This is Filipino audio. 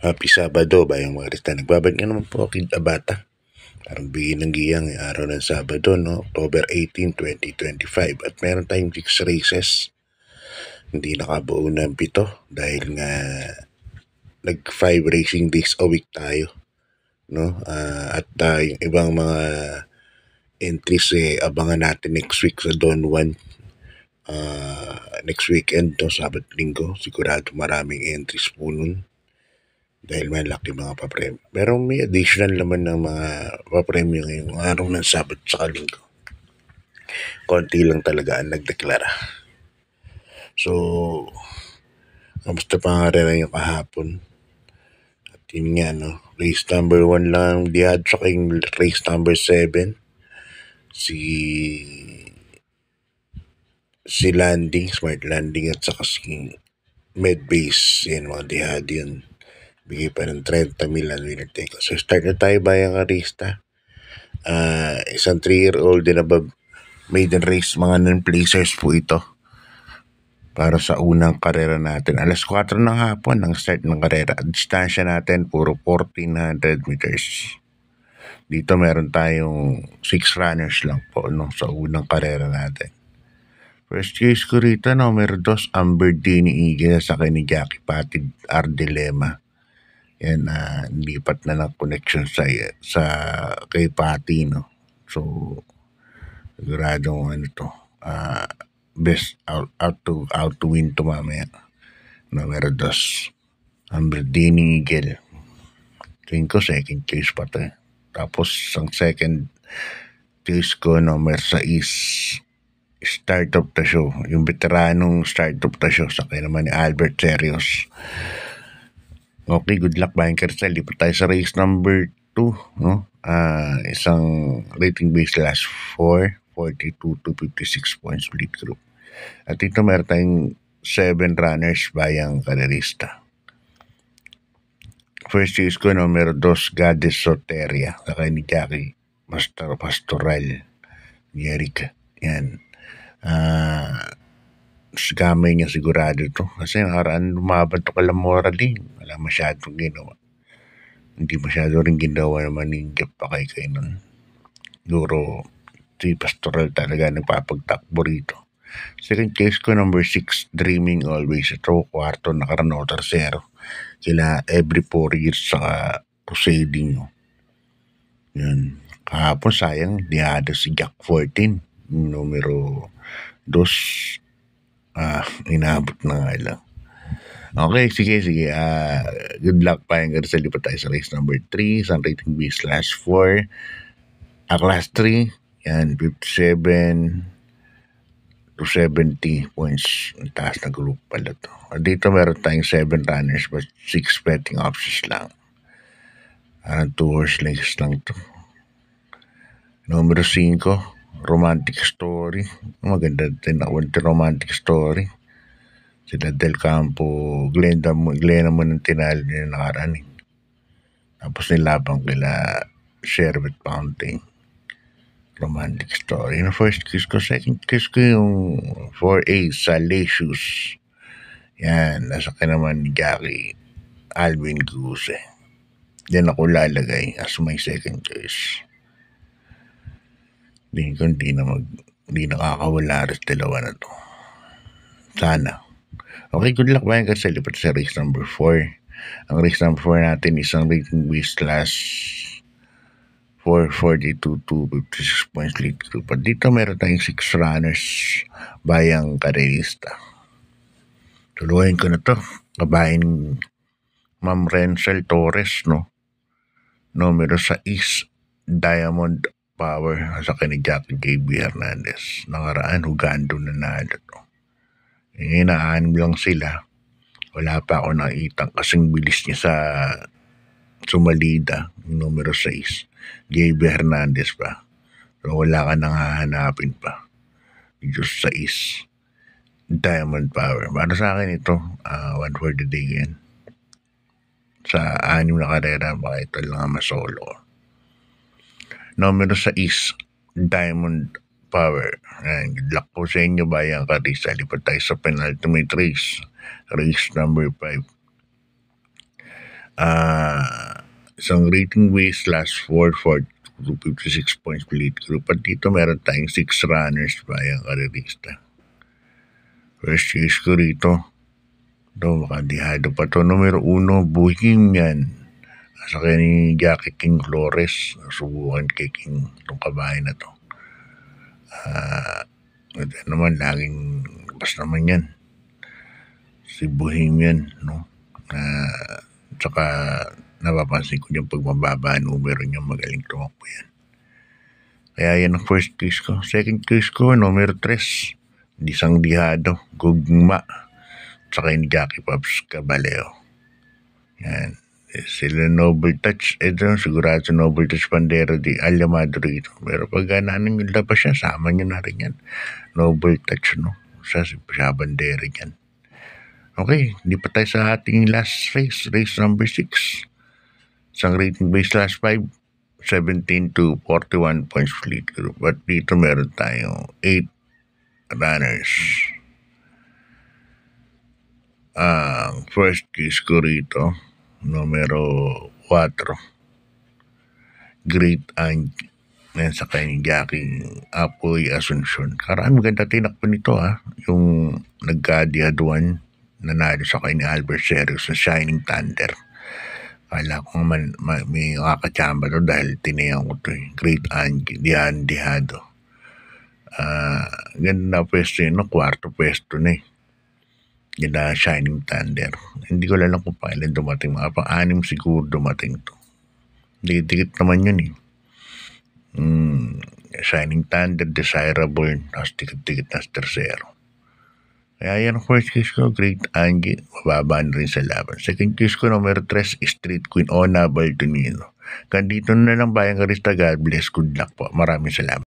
Happy Sabado, bayang mga Krista. Nagbabalik na naman po Kid Abata. Parang bigay ng giyang araw ng Sabado, no? October 18, 2025. At meron tayong 6 races. Hindi nakabuo ng 7 dahil nga nag-5 racing days a week tayo. No? At yung ibang mga entries abangan natin next week sa Don Juan. Next weekend, no? Sabat Linggo. Sigurado maraming entries po nun. Dahil malaki mga papremyo. Pero may additional naman ng mga papremyo ngayong araw ng Sabado sa Linggo. Konti lang talaga ang nagdeklara. So, kamusta pa nga rin yung kahapon? At yun nga, no? Race number 1 lang diyad sa king race number 7. Si Landing, Smart Landing at saka si Medbase. Yan mga diyad yun. Bigay pa ng 30 mil ang winner take. So start na tayo bayang arista. Isang 3-year-old din above maiden race, mga non-placers po ito. Para sa unang karera natin. Alas 4 ng hapon ang start ng karera. At distansya natin puro 1,400 meters. Dito meron tayong 6 runners lang po, no, sa unang karera natin. First case ko rito, numero 2, Amberdini Eagle sa kay ni Jackie Patid Ardelema. Yan, lipat na ng connection sa kay Pati, no. So, siguradong best out to win to mamaya. Numero 2, Amberdini Eagle. Tingin ko second case pa to. Tapos, ang second case ko, numero 6, Start of the Show. Yung veteranong Start of the Show. Sakay naman ni Albert Serios. Okay, good luck Bayang Kersel. Lipat tayo sa race number 2, no? Isang rating base last 4, 42 to 56 points split group. At ito meron tayong 7 runners bayang karerista. First race ko, numero 2, Goddess Soteria. Sakay ni Jackie Pastoral. Yerika. Yan. Gamay niya sigurado to. Kasi nakaraan lumaban to kala Morally. Wala masyadong ginawa. Hindi masyado rin ginawa naman ni Jeff Pakay nun. Siguro si Pastoral talaga nagpapagtakbo rito. Second case ko, number 6, Dreaming Always. Ito, kwarto, nakarano, tersero. Sila every 4 years sa Crusading. Yan. Kahapon, sayang, diada si Jack 14. Numero 2. Inabot na nga lang. Okay, sige. Good luck pa yung Garza. Lipat tayo sa race number 3. Sa rating B/4. Class 3. Yan, 57 to 70 points. Ang taas na group pala to. Dito meron tayong 7 runners but 6 betting options lang. 2 horse legs lang to. Numero 5. Romantic Story. Maganda din ako yung Romantic Story. Sila Del Campo, Glenda mo ng tinalo nila nakaraan. Tapos nilabang kila Sherbet Fountain. Romantic Story. Yung first kiss ko, second kiss ko yung 4A, Salacious. Yan, nasa ka naman ni Jackie Alvin Guse. Yan ako lalagay as my second kiss. Hindi nakakawala rin dalawa na to. Sana. Okay, good luck Bayang Kersel. Lipat sa race number 4. Ang race number 4 natin isang rating base class 442 to 56 points lead group. At dito meron tayong 6 runners bayang karerista. Tuluhin ko na to. Kabahin Ma'am Renzel Torres, no? Numero 6, Diamond Power sa kani Jackie J.B. Hernandez. Nakaraan, hugando na nalo to. Inaanim lang sila. Wala pa ako nakitang kasing bilis niya sa Sumalida, numero 6. J.B. Hernandez pa. So wala ka nang hahanapin pa. Just 6. Diamond Power. Para sa akin ito, one for the day yan. Sa 6 na karera, baka ito lang masolo. Numero 6, Diamond Power. Good luck po sa inyo bayang karisa. Lipat tayo sa penultimate race. Race number 5. Isang rating base last 4 for 256 points split group. At dito meron tayong 6 runners pa yung karerista. First case ko rito. Ito, makadihado pa to. Numero 1, Bohemian. Sa kaya ni Jackie King Flores. Subukan kay King itong kabahay na to. Ito naman, laging pas naman yan. Si Bohemian, no? Tsaka napapansin ko yung pagmababa numero niya, magaling tumakbo yan. Kaya yan ang first case ko. Second case ko, numero 3, Disang Dihado, Gugma, tsaka ni Jackie Pops Cabaleo. Yan. Sila Noble Touch. Ito, sigurado sa Noble Touch Pandero di Alamado rito. Pero pag nanin yung labas siya, sama niya na rin yan. Noble Touch, no? Siya Bandera yan. Okay, hindi pa tayo sa ating last race. Race number 6. Isang rating base last 5. 17 to 41 points split group. At dito meron tayong 8 runners. First case ko rito, numero 4, Great Angie. Yan sa kanyang Jackie Apoy Asuncion. Karaan maganda tinakpo nito yung nagkadiaduan nanalo sa kanya Albert Serios sa Shining Thunder. Kala ko may kakachamba to dahil tinayan ko to Great Angie, Dian Dihado. Ganda na pwesto yun, kwarto pwesto na Ganda Shining Thunder. Hindi ko alam kung pailan dumating. Mga pang-6 siguro dumating to. Dikit-dikit naman yun Shining Thunder, Desirable, tapos dikit-dikit na tersero. Kaya yan ang first case ko, Great Angie, mababa na rin sa laban. Second case ko, numero 3, Street Queen, Ona Baltonino. Kandito na lang Bayang Karista, God bless, good luck po. Maraming salamat.